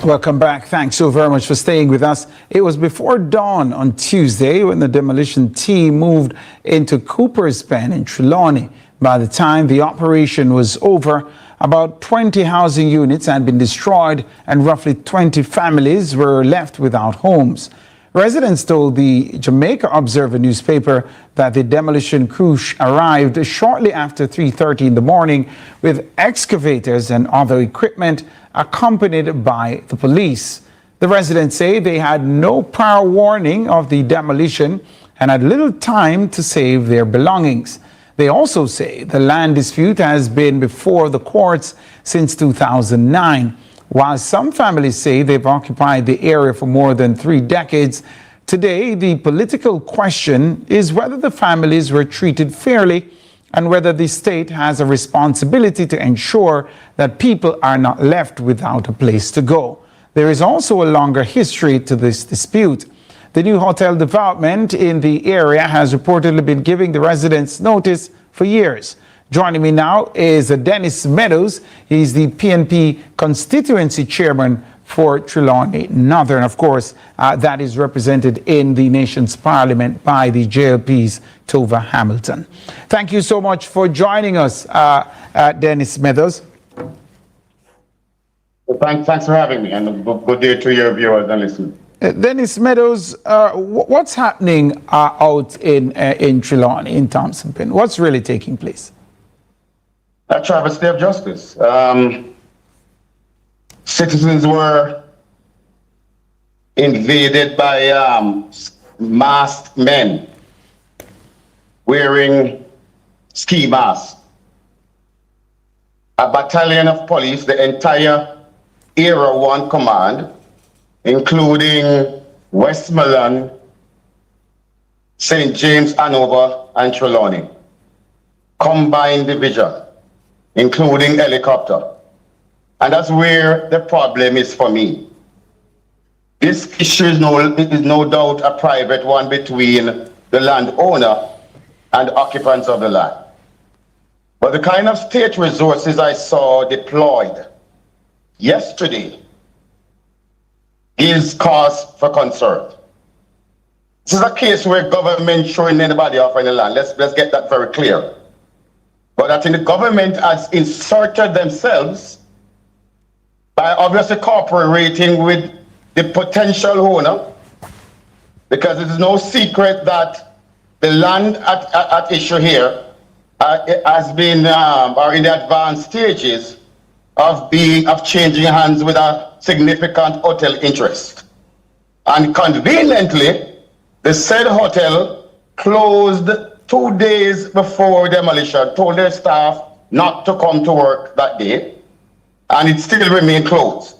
Welcome back. Thanks so very much for staying with us. It was before dawn on Tuesday when the demolition team moved into Cooper's Pen in Trelawney. By the time the operation was over, about 20 housing units had been destroyed and roughly 20 families were left without homes. Residents told the Jamaica Observer newspaper that the demolition crew arrived shortly after 3:30 in the morning with excavators and other equipment, accompanied by the police. The residents say they had no prior warning of the demolition and had little time to save their belongings. They also say the land dispute has been before the courts since 2009. While some families say they've occupied the area for more than 3 decades, today the political question is whether the families were treated fairly and whether the state has a responsibility to ensure that people are not left without a place to go. There is also a longer history to this dispute. The new hotel development in the area has reportedly been giving the residents notice for years. Joining me now is Dennis Meadows. He's the PNP constituency chairman for Trelawney Northern. Of course, that is represented in the nation's parliament by the JLP's Tova Hamilton. Thank you so much for joining us, Dennis Meadows. Well, thanks for having me, and good day to your viewers and listeners. Dennis Meadows, what's happening out in Trelawney, in Thompson Pen? What's really taking place? A travesty of justice. Citizens were invaded by masked men wearing ski masks. A battalion of police, the entire Era 1 command, including Westmoreland, St. James, Hanover, and Trelawney, combined division, including helicopter. And that's where the problem is for me. This issue is no doubt a private one between the landowner and occupants of the land. But the kind of state resources I saw deployed yesterday is cause for concern. This is a case where government showing anybody off in the land. Let's get that very clear. But I think the government has inserted themselves by obviously cooperating with the potential owner, because it is no secret that the land at issue here has been or in the advanced stages of changing hands with a significant hotel interest. And conveniently, the said hotel closed 2 days before demolition, told their staff not to come to work that day, and it still remained closed.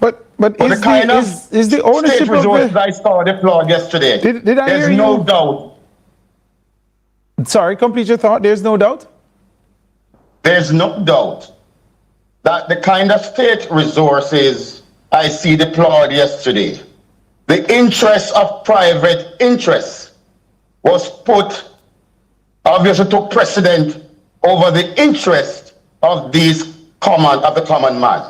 But is the ownership of the... I saw deployed yesterday. Did I hear you? There's no doubt. Sorry, complete your thought. There's no doubt? There's no doubt that the kind of state resources I see deployed yesterday, the interest of private interests was put, obviously took precedent over the interest of the common man.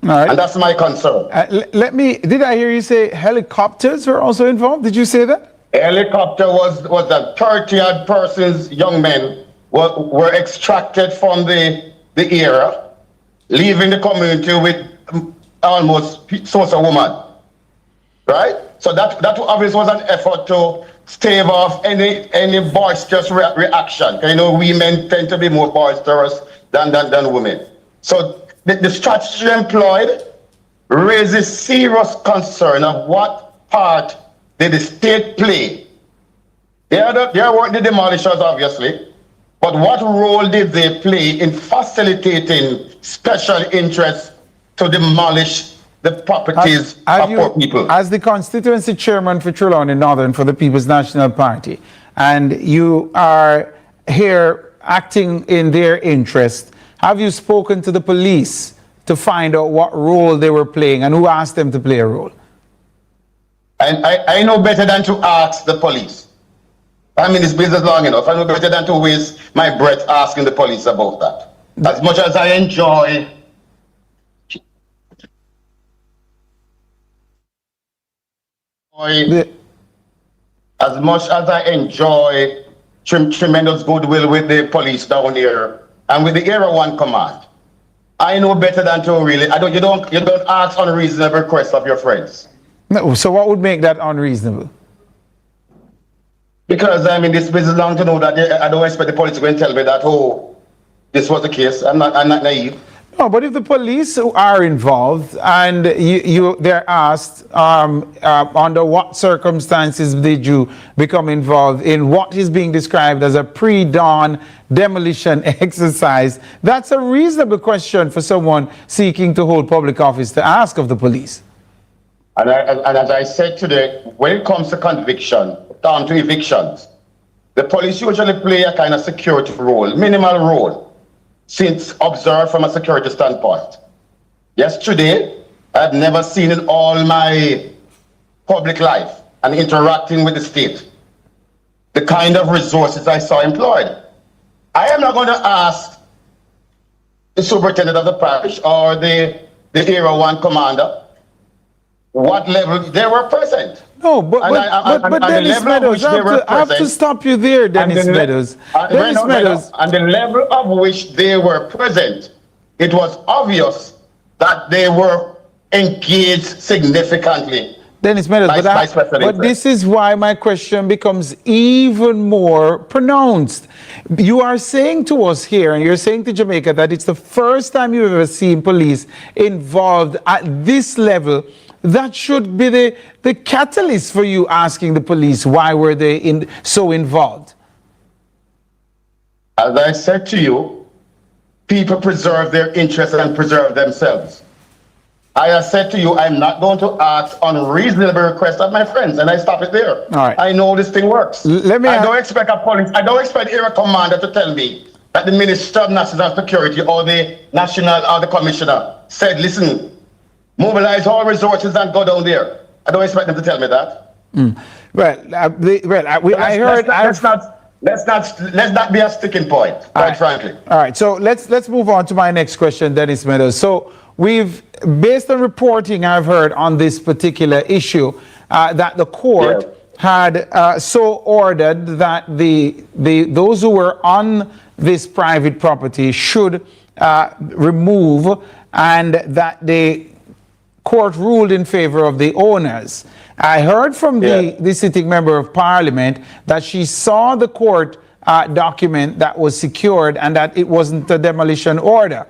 All right. And that's my concern. Did I hear you say helicopters were also involved? Did you say that? Helicopter was a 30-odd persons, young men, were extracted from the area, leaving the community with almost source of woman, right? So that obviously was an effort to stave off any boisterous reaction. You know, women tend to be more boisterous than women. So the strategy employed raises serious concern of what part did the state play. They weren't the demolishers, obviously, but what role did they play in facilitating special interests to demolish the properties of poor people? As the constituency chairman for Trelawney Northern for the People's National Party, and you are here acting in their interest, have you spoken to the police to find out what role they were playing and who asked them to play a role? And I know better than to ask the police. I'm in this business long enough. I know better than to waste my breath asking the police about that. As much as I enjoy as much as I enjoy tremendous goodwill with the police down here and with the Area 1 Command, I know better than to really. You don't ask unreasonable requests of your friends. No, so what would make that unreasonable? Because I mean, this business long to know that I don't expect the police to go and tell me that, oh, this was the case. I'm not naive. No, but if the police are involved and they're asked under what circumstances did you become involved in what is being described as a pre-dawn demolition exercise, that's a reasonable question for someone seeking to hold public office to ask of the police. And as I said today, when it comes to conviction, down to evictions, the police usually play a kind of security role, minimal role, since observed from a security standpoint. Yesterday, I've never seen in all my public life and interacting with the state the kind of resources I saw employed. I am not going to ask the superintendent of the parish or the Area 1 commander what level they were present. No, but Dennis Meadows, I have to stop you there, Dennis Meadows. And the level of which they were present, it was obvious that they were engaged significantly. Dennis Meadows, but this is why my question becomes even more pronounced. You are saying to us here, and you're saying to Jamaica, that it's the first time you've ever seen police involved at this level. That should be the catalyst for you asking the police why were they so involved. As I said to you, people preserve their interests and preserve themselves. I have said to you, I'm not going to ask unreasonable requests of my friends, and I stop it there. All right. I know this thing works. I don't expect Area Commander to tell me that the Minister of National Security or the National or the Commissioner said, listen, mobilize all resources and go down there. I don't expect them to tell me that. Let's not be a sticking point, quite frankly. All right, so let's move on to my next question, Dennis Meadows. So based on reporting I've heard on this particular issue, that the court had so ordered that those who were on this private property should remove, and that the court ruled in favor of the owners. I heard from the sitting member of parliament that she saw the court document that was secured and that it wasn't a demolition order.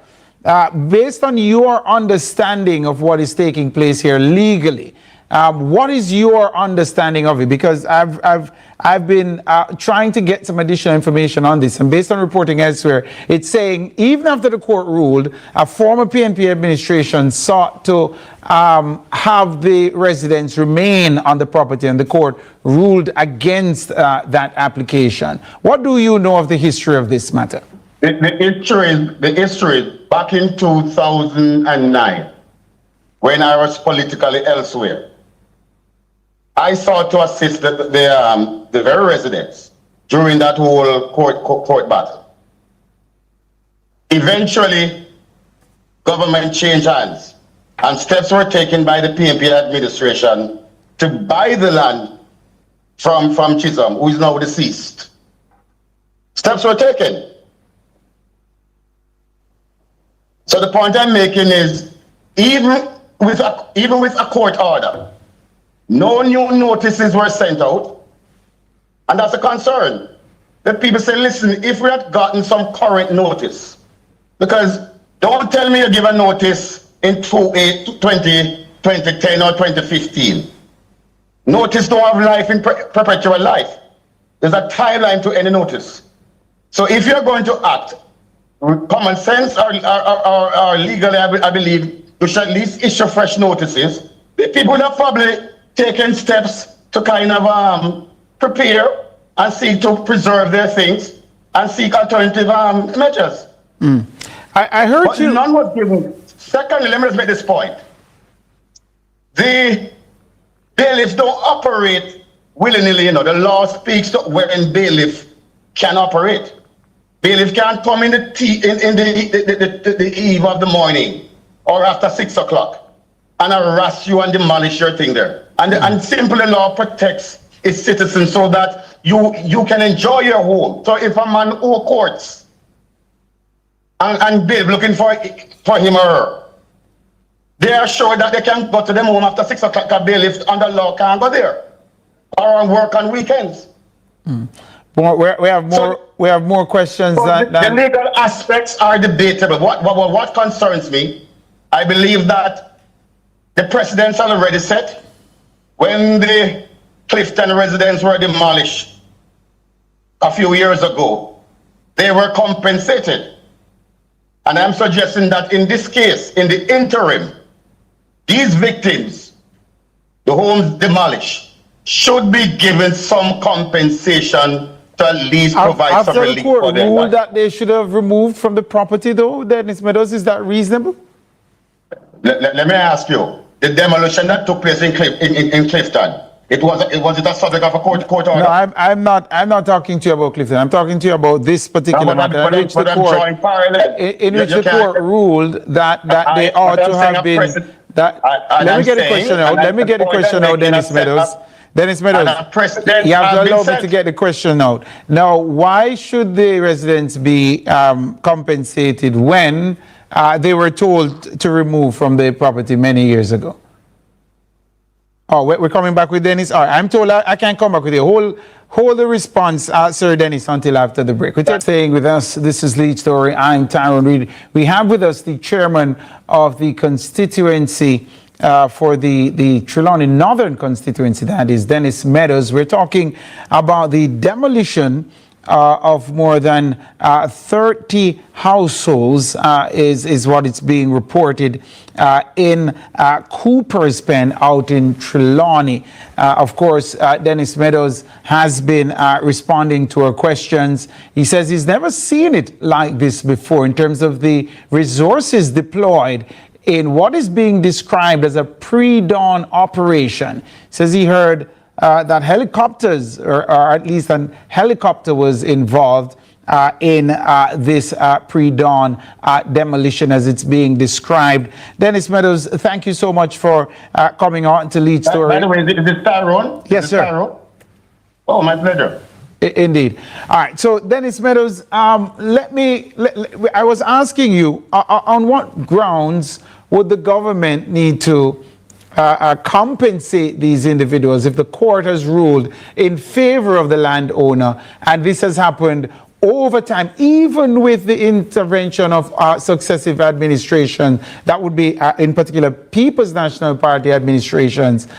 Based on your understanding of what is taking place here legally, what is your understanding of it? Because I've been trying to get some additional information on this, and based on reporting elsewhere, it's saying even after the court ruled, a former PNP administration sought to have the residents remain on the property, and the court ruled against that application. What do you know of the history of this matter? The history back in 2009, when I was politically elsewhere, I sought to assist the very residents during that whole court battle. Eventually, government changed hands, and steps were taken by the PNP administration to buy the land from Chisholm, who is now deceased. Steps were taken. So the point I'm making is, even with a court order, no new notices were sent out, and that's a concern. The people say, listen, if we had gotten some current notice, because don't tell me you give a notice in 2010 or 2015. Notice don't have life in perpetual life. There's a timeline to any notice. So if you're going to act, common sense or legally, I believe, you should at least issue fresh notices. The people have probably taken steps to kind of prepare and seek to preserve their things and seek alternative measures. I heard but you. None was given. Secondly, let me just make this point. The bailiffs don't operate willy-nilly. You know, the law speaks to when bailiff can operate. Bailiff can't come in the eve of the morning or after 6 o'clock and harass you and demolish your thing there. And simply law protects its citizens so that you can enjoy your home. So if a man owe courts and bail looking for him or her, they are sure that they can go to them home after 6 o'clock. A bailiff under law can't go there or on work on weekends. We have more questions. The legal aspects are debatable. What concerns me, I believe that the precedents are already set. When the Clifton residents were demolished a few years ago, they were compensated. And I'm suggesting that in this case, in the interim, these victims, the homes demolished, should be given some compensation to at least provide some relief for them. After the court ruled that they should have removed from the property, though, Dennis Meadows, is that reasonable? Let me ask you, the demolition that took place in Clifton, was it a subject of a court order? No, I'm not talking to you about Clifton. I'm talking to you about this particular matter in which the court ruled that they ought to have been. Let me get a question out. Let me get a question out, Dennis Meadows. Dennis Meadows, you have to allow me to get the question out. Now, why should the residents be compensated when they were told to remove from the property many years ago? Oh, we're coming back with Dennis. All right, I'm told I can't come back with you. Hold the response, Sir Dennis, until after the break. We're staying with us. This is Lead Story. I'm Tyrone Reed. We have with us the chairman of the constituency for the Trelawney Northern constituency, that is Dennis Meadows. We're talking about the demolition of more than 30 households is what it's being reported in Cooper's Pen out in Trelawney. Of course, Dennis Meadows has been responding to our questions. He says he's never seen it like this before in terms of the resources deployed in what is being described as a pre-dawn operation. Says he heard that helicopters, or at least a helicopter was involved in this pre-dawn demolition as it's being described. Dennis Meadows, thank you so much for coming on to Lead Story. By the way, is this Tyrone? Yes, sir. Tyrone? Oh, my pleasure. Indeed. All right. So, Dennis Meadows, I was asking you, on what grounds would the government need to compensate these individuals if the court has ruled in favor of the landowner, and this has happened over time, even with the intervention of successive administration, that would be in particular People's National Party administrations,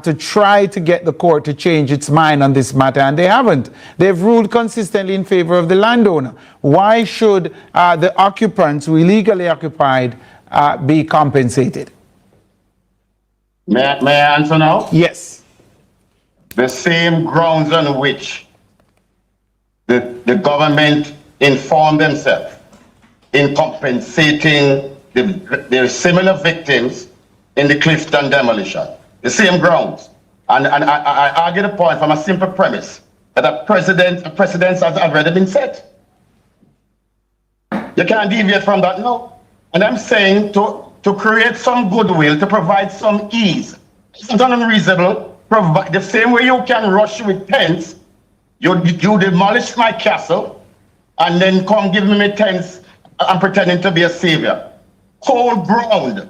to try to get the court to change its mind on this matter, and they haven't. They've ruled consistently in favor of the landowner. Why should the occupants who illegally occupied be compensated? May I answer now? Yes. The same grounds on which the government informed themselves in compensating the similar victims in the Clifton demolition. The same grounds. And I argue the point from a simple premise that a precedent has already been set. You can't deviate from that now. And I'm saying to create some goodwill, to provide some ease. It's not unreasonable. The same way you can rush with tents, you demolish my castle and then come give me tents and pretending to be a savior. Cold ground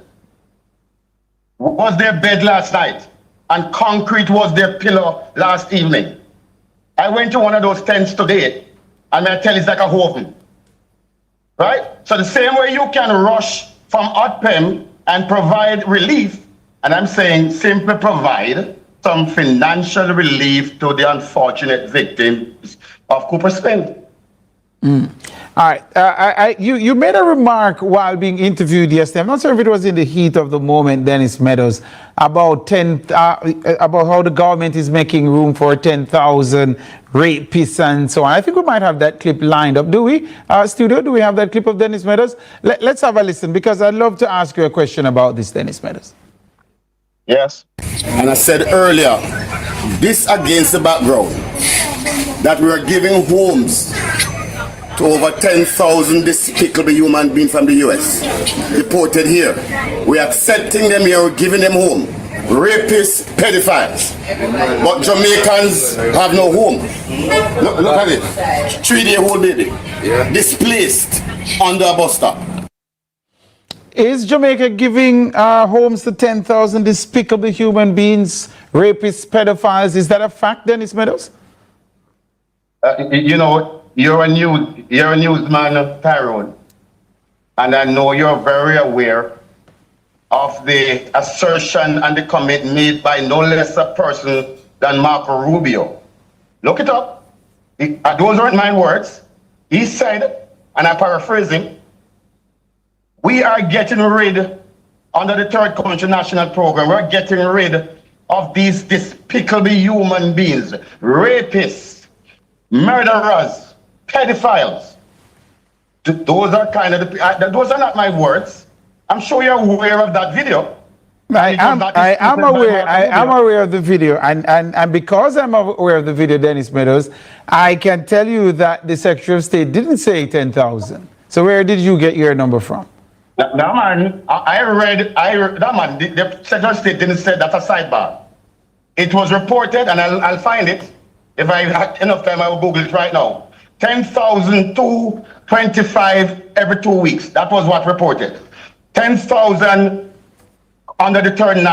was their bed last night and concrete was their pillow last evening. I went to one of those tents today and I tell you it's like a oven. Right? So the same way you can rush from OTPEM and provide relief, and I'm saying simply provide some financial relief to the unfortunate victims of Cooper's Pen. All right. You made a remark while being interviewed yesterday. I'm not sure if it was in the heat of the moment, Dennis Meadows, about how the government is making room for 10,000 rapists and so on. I think we might have that clip lined up. Do we, studio? Do we have that clip of Dennis Meadows? Let's have a listen, because I'd love to ask you a question about this, Dennis Meadows. Yes. And I said earlier, this against the background that we are giving homes to over 10,000 despicable human beings from the US deported here. We're accepting them here, we're giving them home. rapists, pedophiles. But Jamaicans have no home. Look at it. 3-day-old baby. Displaced under a bus stop. Is Jamaica giving homes to 10,000 despicable human beings, rapists, pedophiles? Is that a fact, Dennis Meadows? You know, you're a newsman, Tyrone, and I know you're very aware of the assertion and the comment made by no less a person than Marco Rubio. Look it up. Those aren't my words. He said, and I'm paraphrasing, we are getting rid, under the Third Country National Program, we're getting rid of these despicable human beings, rapists, murderers, pedophiles. Those are kind of those are not my words. I'm sure you're aware of that video. I am aware of the video, and because I'm aware of the video, Dennis Meadows, I can tell you that the Secretary of State didn't say 10,000. So where did you get your number from? That man, that man, the Secretary of State didn't say that's a sidebar. It was reported, and I'll find it. If I had enough time, I will Google it right now. 10,225 every 2 weeks. That was what reported. 10,000 under the Third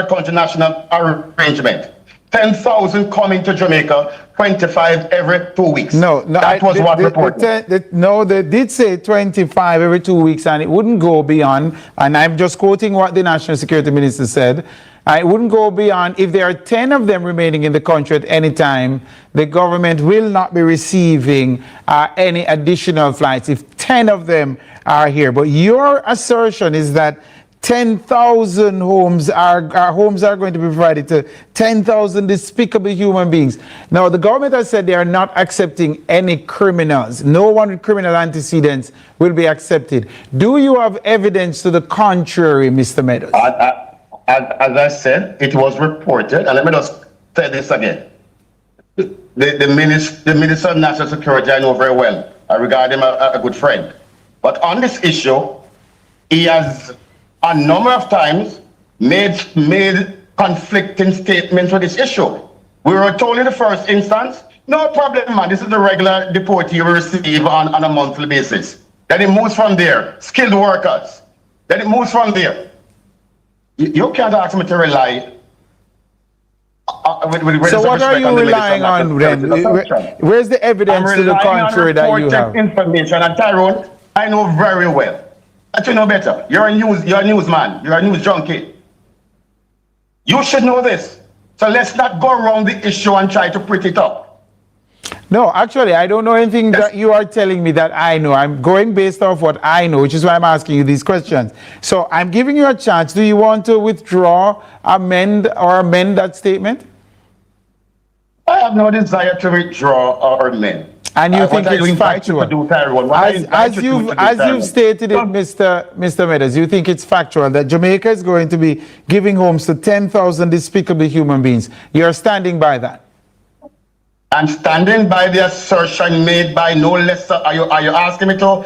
Country National Arrangement. 10,000 coming to Jamaica, 25 every 2 weeks. No, that was what reported. No, they did say 25 every 2 weeks, and it wouldn't go beyond. And I'm just quoting what the National Security Minister said. It wouldn't go beyond. If there are 10 of them remaining in the country at any time, the government will not be receiving any additional flights if 10 of them are here. But your assertion is that 10,000 homes are going to be provided to 10,000 despicable human beings. Now, the government has said they are not accepting any criminals. No one with criminal antecedents will be accepted. Do you have evidence to the contrary, Mr. Meadows? As I said, it was reported, and let me just say this again. The Minister of National Security, I know very well. I regard him as a good friend. But on this issue, he has a number of times made conflicting statements on this issue. We were told in the first instance, no problem, man, this is the regular deportee you receive on a monthly basis. Then it moves from there, skilled workers. Then it moves from there. You can't ask me to rely. So what are you relying on then? Where's the evidence to the contrary that you have? Information, and Tyrone, I know very well. But you know better. You're a newsman. You're a news junkie. You should know this. So let's not go around the issue and try to pretty it up. No, actually, I don't know anything that you are telling me that I know. I'm going based off what I know, which is why I'm asking you these questions. So I'm giving you a chance. Do you want to withdraw, amend that statement? I have no desire to withdraw or amend. And you think it's factual? As you've stated it, Mr. Meadows, you think it's factual that Jamaica is going to be giving homes to 10,000 despicable human beings. You're standing by that? I'm standing by the assertion made by no less. Are you asking me to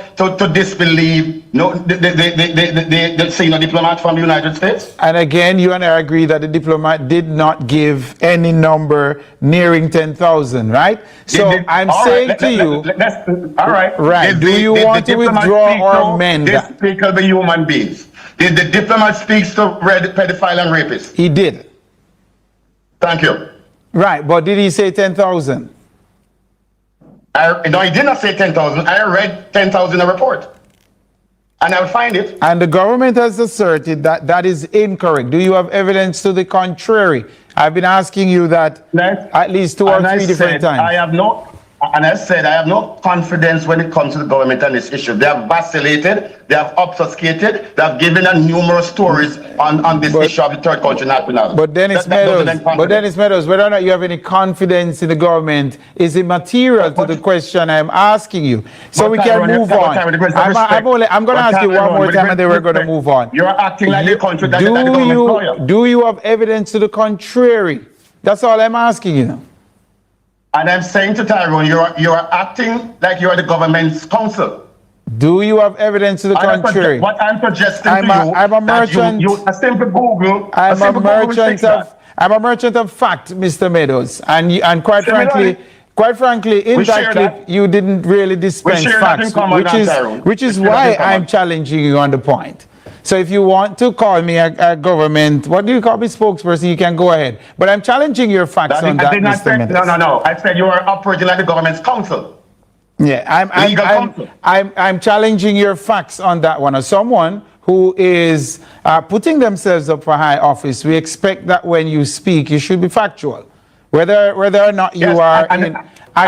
disbelieve the senior diplomat from the United States? And again, you and I agree that the diplomat did not give any number nearing 10,000, right? So I'm saying to you, all right. Right. Do you want to withdraw or amend that? Despicable human beings. Did the diplomat speaks to pedophile and rapists? He did. Thank you. Right, but did he say 10,000? No, he did not say 10,000. I read 10,000 in a report. And I'll find it. And the government has asserted that that is incorrect. Do you have evidence to the contrary? I've been asking you that at least 2 or 3 different times. I have no confidence when it comes to the government on this issue. They have vacillated, they have obfuscated, they have given us numerous stories on this issue of the Third Country National. But Dennis Meadows, whether or not you have any confidence in the government is immaterial to the question I'm asking you. So we can move on. I'm going to ask you one more time and then we're going to move on. You're acting like the country that the government lawyer. Do you have evidence to the contrary? That's all I'm asking you. And I'm saying to Tyrone, you're acting like you're the government's counsel. Do you have evidence to the contrary? What I'm suggesting I'm a merchant. A simple Google. I'm a merchant of fact, Mr. Meadows, and quite frankly, in that clip, you didn't really dispense facts, which is why I'm challenging you on the point. So if you want to call me a government, what do you call me, spokesperson, you can go ahead. But I'm challenging your facts on that, Mr. Meadows. No. I said you are operating like the government's counsel. Yeah, I'm challenging your facts on that one. As someone who is putting themselves up for high office, we expect that when you speak, you should be factual. Whether or not you are and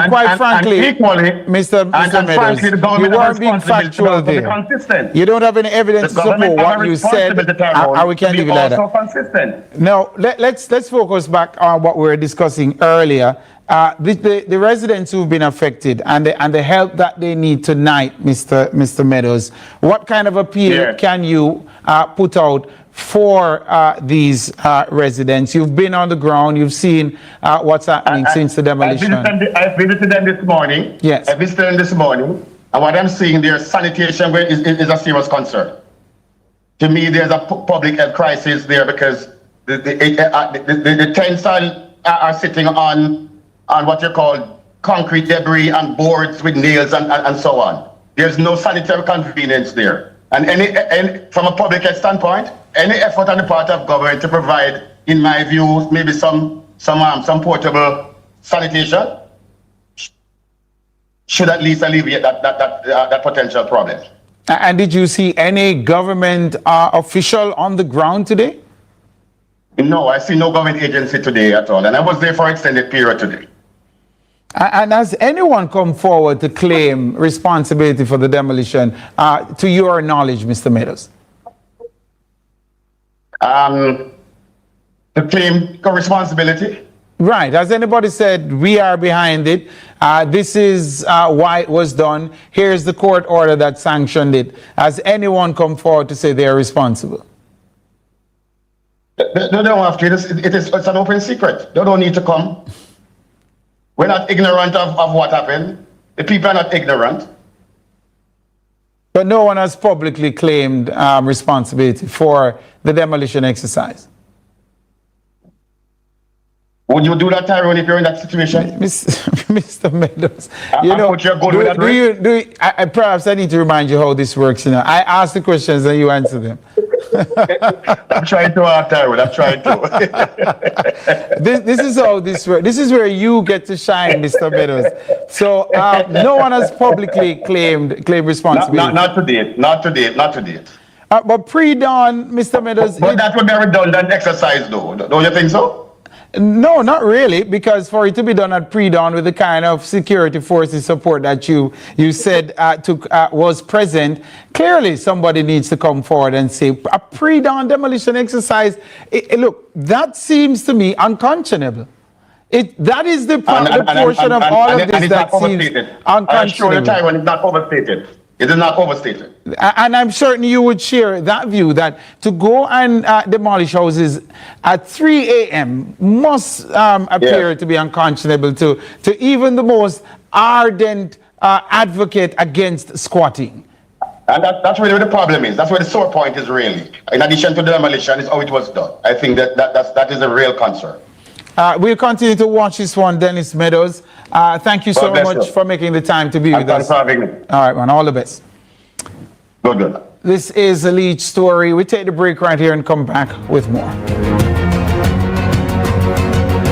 quite frankly, Mr. Meadows, you weren't being factual there. You don't have any evidence to support what you said, and we can't leave it like that. Now, let's focus back on what we were discussing earlier. The residents who've been affected and the help that they need tonight, Mr. Meadows, what kind of appeal can you put out for these residents? You've been on the ground, you've seen what's happening since the demolition. I visited them this morning. Yes. I visited them this morning, and what I'm seeing there, sanitation is a serious concern. To me, there's a public health crisis there because the tents are sitting on what you call concrete debris and boards with nails and so on. There's no sanitary convenience there. And from a public health standpoint, any effort on the part of government to provide, in my view, maybe some portable sanitation should at least alleviate that potential problem. And did you see any government official on the ground today? No, I see no government agency today at all, and I was there for an extended period today. And has anyone come forward to claim responsibility for the demolition, to your knowledge, Mr. Meadows? To claim responsibility? Right. Has anybody said, we are behind it, this is why it was done, here's the court order that sanctioned it? Has anyone come forward to say they are responsible? They don't have to. It's an open secret. They don't need to come. We're not ignorant of what happened. The people are not ignorant. But no one has publicly claimed responsibility for the demolition exercise. Would you do that, Tyrone, if you're in that situation? Mr. Meadows, perhaps I need to remind you how this works. I ask the questions and you answer them. I'm trying to, Tyrone. I'm trying to. This is how this works. This is where you get to shine, Mr. Meadows. So no one has publicly claimed responsibility. Not to date. But pre-dawn, Mr. Meadows. But that would be a redundant exercise, though. Don't you think so? No, not really, because for it to be done at pre-dawn with the kind of security forces support that you said was present, clearly somebody needs to come forward and say a pre-dawn demolition exercise. Look, that seems to me unconscionable. That is the portion of all of this that seems unconscionable. I'm sure the time when it's not overstated. It is not overstated. And I'm certain you would share that view that to go and demolish houses at 3 a.m. must appear to be unconscionable to even the most ardent advocate against squatting. And that's really where the problem is. That's where the sore point is really. In addition to the demolition, is how it was done. I think that is a real concern. We'll continue to watch this one, Dennis Meadows. Thank you so much for making the time to be with us. Thanks for having me. All right, man. All the best. Good. This is a lead story. We take the break right here and come back with more.